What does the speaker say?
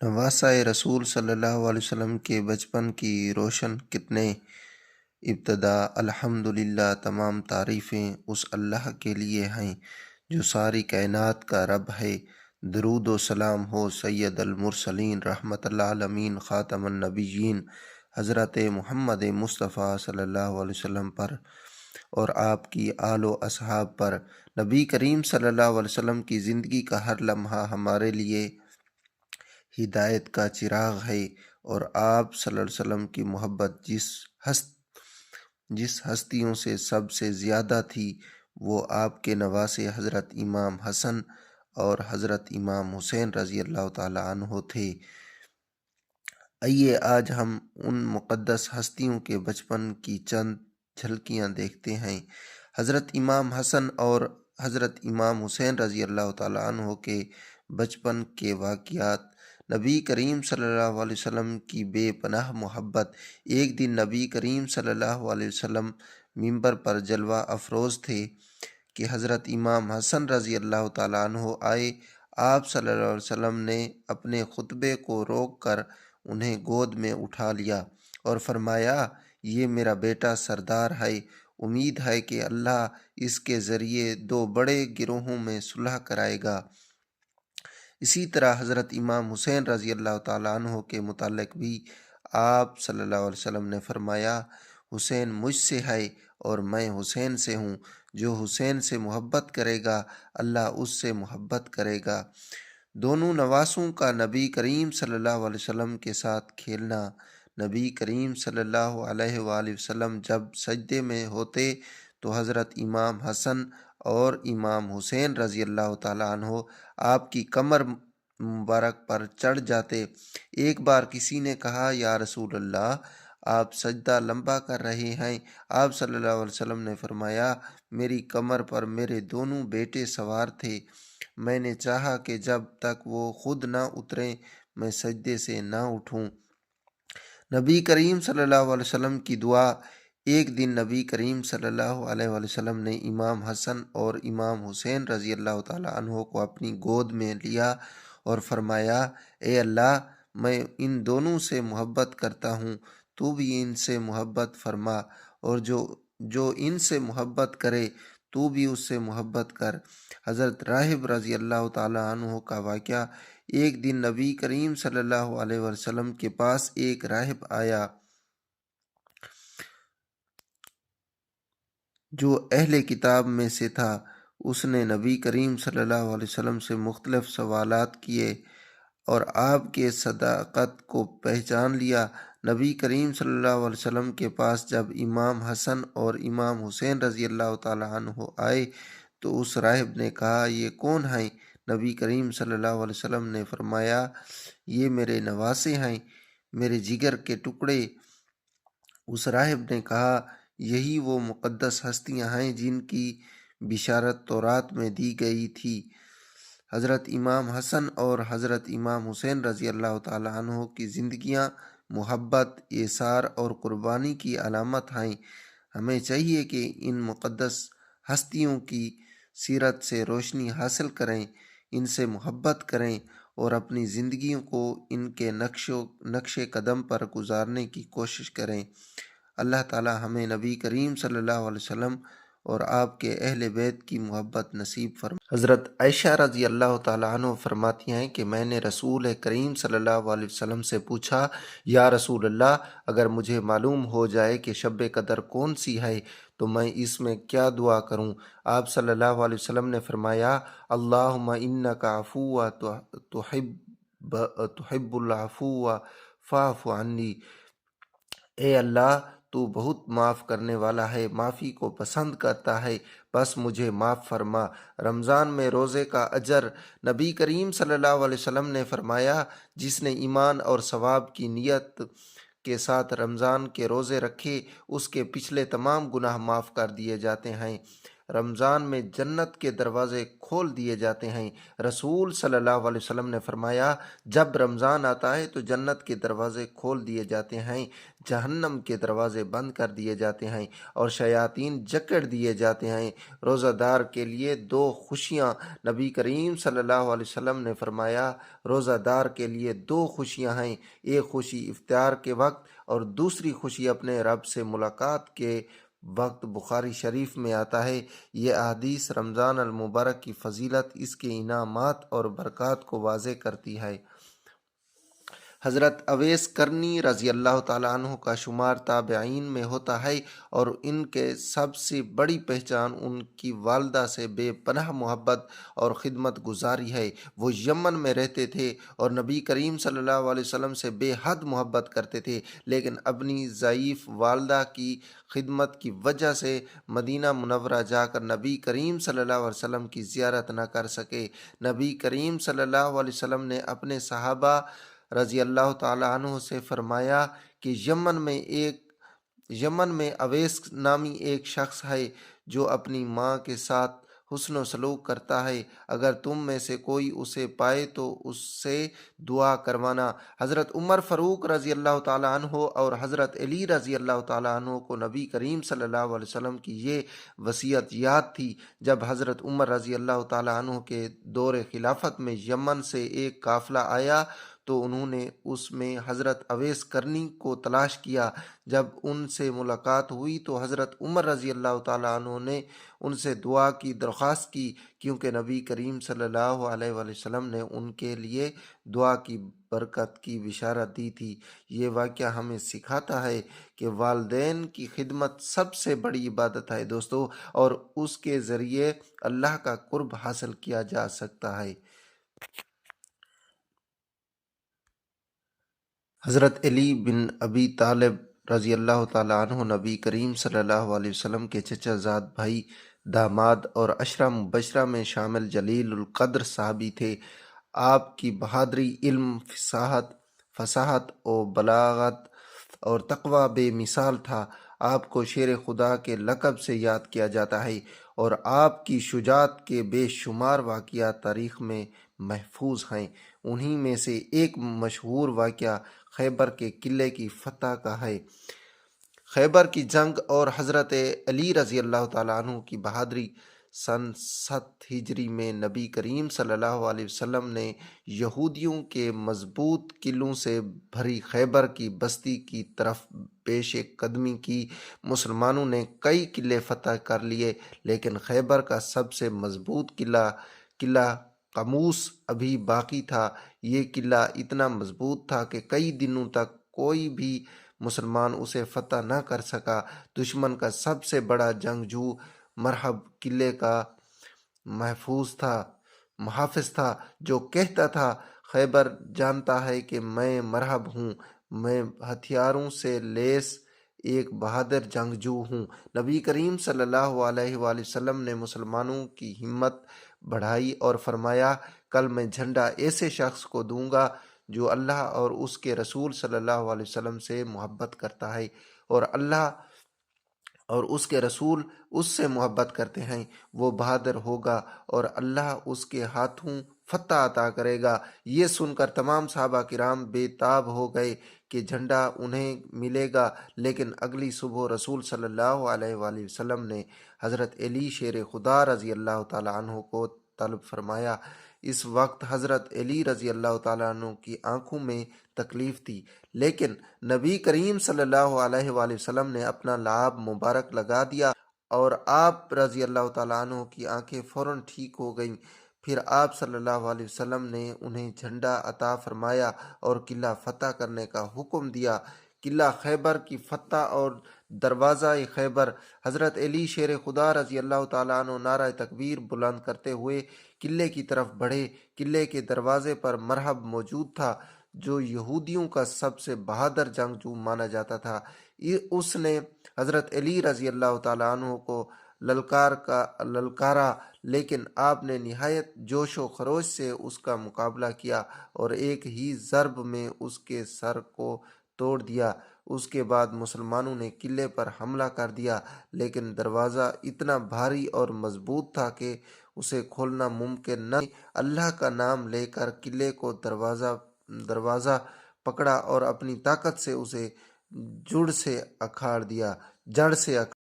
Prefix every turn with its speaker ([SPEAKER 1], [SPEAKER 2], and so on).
[SPEAKER 1] نواسۂ رسول صلی اللہ علیہ وسلم کے بچپن کی روشن کتنے ابتدا الحمدللہ تمام تعریفیں اس اللہ کے لیے ہیں جو ساری کائنات کا رب ہے۔ درود و سلام ہو سید المرسلین رحمت اللہ عالمین خاتم النبیین حضرت محمد مصطفیٰ صلی اللہ علیہ وسلم پر اور آپ کی آل و اصحاب پر۔ نبی کریم صلی اللہ علیہ وسلم کی زندگی کا ہر لمحہ ہمارے لیے ہدایت کا چراغ ہے، اور آپ صلی اللہ علیہ وسلم کی محبت جس ہستیوں سے سب سے زیادہ تھی وہ آپ کے نواسے حضرت امام حسن اور حضرت امام حسین رضی اللہ تعالیٰ عنہ تھے۔ آئیے آج ہم ان مقدس ہستیوں کے بچپن کی چند جھلکیاں دیکھتے ہیں۔ حضرت امام حسن اور حضرت امام حسین رضی اللہ تعالیٰ عنہ کے بچپن کے واقعات۔ نبی کریم صلی اللہ علیہ وسلم کی بے پناہ محبت۔ ایک دن نبی کریم صلی اللہ علیہ وسلم منبر پر جلوہ افروز تھے کہ حضرت امام حسن رضی اللہ تعالیٰ عنہ آئے۔ آپ صلی اللہ علیہ وسلم نے اپنے خطبے کو روک کر انہیں گود میں اٹھا لیا اور فرمایا، یہ میرا بیٹا سردار ہے، امید ہے کہ اللہ اس کے ذریعے دو بڑے گروہوں میں صلح کرائے گا۔ اسی طرح حضرت امام حسین رضی اللہ تعالیٰ عنہ کے متعلق بھی آپ صلی اللہ علیہ وسلم نے فرمایا، حسین مجھ سے ہے اور میں حسین سے ہوں، جو حسین سے محبت کرے گا اللہ اس سے محبت کرے گا۔ دونوں نواسوں کا نبی کریم صلی اللہ علیہ وسلم کے ساتھ کھیلنا۔ نبی کریم صلی اللہ علیہ وآلہ وسلم جب سجدے میں ہوتے تو حضرت امام حسن اور امام حسین رضی اللہ تعالیٰ عنہ آپ کی کمر مبارک پر چڑھ جاتے۔ ایک بار کسی نے کہا، یا رسول اللہ، آپ سجدہ لمبا کر رہے ہیں۔ آپ صلی اللہ علیہ وسلم نے فرمایا، میری کمر پر میرے دونوں بیٹے سوار تھے، میں نے چاہا کہ جب تک وہ خود نہ اتریں میں سجدے سے نہ اٹھوں۔ نبی کریم صلی اللہ علیہ وسلم کی دعا۔ ایک دن نبی کریم صلی اللہ علیہ وآلہ وسلم نے امام حسن اور امام حسین رضی اللہ تعالیٰ عنہ کو اپنی گود میں لیا اور فرمایا، اے اللہ، میں ان دونوں سے محبت کرتا ہوں، تو بھی ان سے محبت فرما، اور جو ان سے محبت کرے تو بھی اس سے محبت کر۔ حضرت راہب رضی اللہ تعالیٰ عنہ کا واقعہ۔ ایک دن نبی کریم صلی اللہ علیہ وسلم کے پاس ایک راہب آیا جو اہل کتاب میں سے تھا۔ اس نے نبی کریم صلی اللہ علیہ وسلم سے مختلف سوالات کیے اور آپ کے صداقت کو پہچان لیا۔ نبی کریم صلی اللہ علیہ وسلم کے پاس جب امام حسن اور امام حسین رضی اللہ تعالیٰ عنہ آئے تو اس راہب نے کہا، یہ کون ہیں؟ نبی کریم صلی اللہ علیہ وسلم نے فرمایا، یہ میرے نواسے ہیں، میرے جگر کے ٹکڑے۔ اس راہب نے کہا، یہی وہ مقدس ہستیاں ہیں جن کی بشارت تورات میں دی گئی تھی۔ حضرت امام حسن اور حضرت امام حسین رضی اللہ تعالیٰ عنہ کی زندگیاں محبت، ایثار اور قربانی کی علامت ہیں۔ ہمیں چاہیے کہ ان مقدس ہستیوں کی سیرت سے روشنی حاصل کریں، ان سے محبت کریں اور اپنی زندگیوں کو ان کے نقش قدم پر گزارنے کی کوشش کریں۔ اللہ تعالی ہمیں نبی کریم صلی اللہ علیہ وسلم اور آپ کے اہل بیت کی محبت نصیب فرمائے۔ حضرت عائشہ رضی اللہ تعالیٰ عنہ فرماتی ہیں کہ میں نے رسول کریم صلی اللہ علیہ وسلم سے پوچھا، یا رسول اللہ، اگر مجھے معلوم ہو جائے کہ شب قدر کون سی ہے تو میں اس میں کیا دعا کروں؟ آپ صلی اللہ علیہ وسلم نے فرمایا، اللہم انک عفو تحب العفو فاعف عنی۔ اے اللہ، تو بہت معاف کرنے والا ہے، معافی کو پسند کرتا ہے، بس مجھے معاف فرما۔ رمضان میں روزے کا اجر۔ نبی کریم صلی اللہ علیہ وسلم نے فرمایا، جس نے ایمان اور ثواب کی نیت کے ساتھ رمضان کے روزے رکھے اس کے پچھلے تمام گناہ معاف کر دیے جاتے ہیں۔ رمضان میں جنت کے دروازے کھول دیے جاتے ہیں۔ رسول صلی اللہ علیہ وسلم نے فرمایا، جب رمضان آتا ہے تو جنت کے دروازے کھول دیے جاتے ہیں، جہنم کے دروازے بند کر دیے جاتے ہیں اور شیاطین جکڑ دیے جاتے ہیں۔ روزہ دار کے لیے دو خوشیاں، نبی کریم صلی اللہ علیہ وسلم نے فرمایا، روزہ دار کے لیے دو خوشیاں ہیں، ایک خوشی افطار کے وقت اور دوسری خوشی اپنے رب سے ملاقات کے وقت۔ بخاری شریف میں آتا ہے۔ یہ احادیث رمضان المبارک کی فضیلت، اس کے انعامات اور برکات کو واضح کرتی ہے۔ حضرت اویس کرنی رضی اللہ تعالیٰ عنہ کا شمار تابعین میں ہوتا ہے اور ان کے سب سے بڑی پہچان ان کی والدہ سے بے پناہ محبت اور خدمت گزاری ہے۔ وہ یمن میں رہتے تھے اور نبی کریم صلی اللہ علیہ وسلم سے بے حد محبت کرتے تھے، لیکن اپنی ضعیف والدہ کی خدمت کی وجہ سے مدینہ منورہ جا کر نبی کریم صلی اللہ علیہ وسلم کی زیارت نہ کر سکے۔ نبی کریم صلی اللہ علیہ وسلم نے اپنے صحابہ رضی اللہ تعالیٰ عنہ سے فرمایا کہ یمن میں اویس نامی ایک شخص ہے جو اپنی ماں کے ساتھ حسن و سلوک کرتا ہے، اگر تم میں سے کوئی اسے پائے تو اس سے دعا کروانا۔ حضرت عمر فاروق رضی اللہ تعالیٰ عنہ اور حضرت علی رضی اللہ تعالیٰ عنہ کو نبی کریم صلی اللہ علیہ وسلم کی یہ وصیت یاد تھی۔ جب حضرت عمر رضی اللہ تعالیٰ عنہ کے دور خلافت میں یمن سے ایک قافلہ آیا تو انہوں نے اس میں حضرت اویس کرنی کو تلاش کیا۔ جب ان سے ملاقات ہوئی تو حضرت عمر رضی اللہ تعالیٰ عنہ نے ان سے دعا کی درخواست کی، کیونکہ نبی کریم صلی اللہ علیہ وآلہ وسلم نے ان کے لیے دعا کی برکت کی بشارت دی تھی۔ یہ واقعہ ہمیں سکھاتا ہے کہ والدین کی خدمت سب سے بڑی عبادت ہے دوستو، اور اس کے ذریعے اللہ کا قرب حاصل کیا جا سکتا ہے۔ حضرت علی بن ابی طالب رضی اللہ تعالیٰ عنہ نبی کریم صلی اللہ علیہ وسلم کے چچا زاد بھائی، داماد اور عشرہ مبشرہ میں شامل جلیل القدر صحابی تھے۔ آپ کی بہادری، علم، فصاحت و بلاغت اور تقوی بے مثال تھا۔ آپ کو شیر خدا کے لقب سے یاد کیا جاتا ہے اور آپ کی شجاعت کے بے شمار واقعات تاریخ میں محفوظ ہیں۔ انہی میں سے ایک مشہور واقعہ خیبر کے قلعے کی فتح کا ہے۔ خیبر کی جنگ اور حضرت علی رضی اللہ تعالیٰ عنہ کی بہادری۔ سن 7 ہجری میں نبی کریم صلی اللہ علیہ وسلم نے یہودیوں کے مضبوط قلعوں سے بھری خیبر کی بستی کی طرف پیش قدمی کی۔ مسلمانوں نے کئی قلعے فتح کر لیے، لیکن خیبر کا سب سے مضبوط قلعہ قاموس ابھی باقی تھا۔ یہ قلعہ اتنا مضبوط تھا کہ کئی دنوں تک کوئی بھی مسلمان اسے فتح نہ کر سکا۔ دشمن کا سب سے بڑا جنگجو مرہب قلعے کا محافظ تھا، جو کہتا تھا، خیبر جانتا ہے کہ میں مرہب ہوں، میں ہتھیاروں سے لیس ایک بہادر جنگجو ہوں۔ نبی کریم صلی اللہ علیہ وآلہ وسلم نے مسلمانوں کی ہمت بڑھائی اور فرمایا، کل میں جھنڈا ایسے شخص کو دوں گا جو اللہ اور اس کے رسول صلی اللہ علیہ وسلم سے محبت کرتا ہے اور اللہ اور اس کے رسول اس سے محبت کرتے ہیں۔ وہ بہادر ہوگا اور اللہ اس کے ہاتھوں فتح عطا کرے گا۔ یہ سن کر تمام صحابہ کرام بے تاب ہو گئے کہ جھنڈا انہیں ملے گا، لیکن اگلی صبح رسول صلی اللہ علیہ وآلہ وسلم نے حضرت علی شیر خدا رضی اللہ تعالیٰ عنہ کو طلب فرمایا۔ اس وقت حضرت علی رضی اللہ تعالیٰ عنہ کی آنکھوں میں تکلیف تھی، لیکن نبی کریم صلی اللہ علیہ وآلہ وسلم نے اپنا لعاب مبارک لگا دیا اور آپ رضی اللہ تعالیٰ عنہ کی آنکھیں فوراً ٹھیک ہو گئیں۔ پھر آپ صلی اللہ علیہ وسلم نے انہیں جھنڈا عطا فرمایا اور قلعہ فتح کرنے کا حکم دیا۔ قلعہ خیبر کی فتح اور دروازہ خیبر۔ حضرت علی شیر خدا رضی اللہ تعالیٰ عنہ نعرہ تکبیر بلند کرتے ہوئے قلعے کی طرف بڑھے۔ قلعے کے دروازے پر مرہب موجود تھا، جو یہودیوں کا سب سے بہادر جنگجو مانا جاتا تھا۔ اس نے حضرت علی رضی اللہ تعالیٰ عنہ کو للکارا، لیکن آپ نے نہایت جوش و خروش سے اس کا مقابلہ کیا اور ایک ہی ضرب میں اس کے سر کو توڑ دیا۔ اس کے بعد مسلمانوں نے قلعے پر حملہ کر دیا، لیکن دروازہ اتنا بھاری اور مضبوط تھا کہ اسے کھولنا ممکن نہ تھا۔ اللہ کا نام لے کر قلعے کو دروازہ پکڑا اور اپنی طاقت سے اسے جڑ سے اکھاڑ دیا۔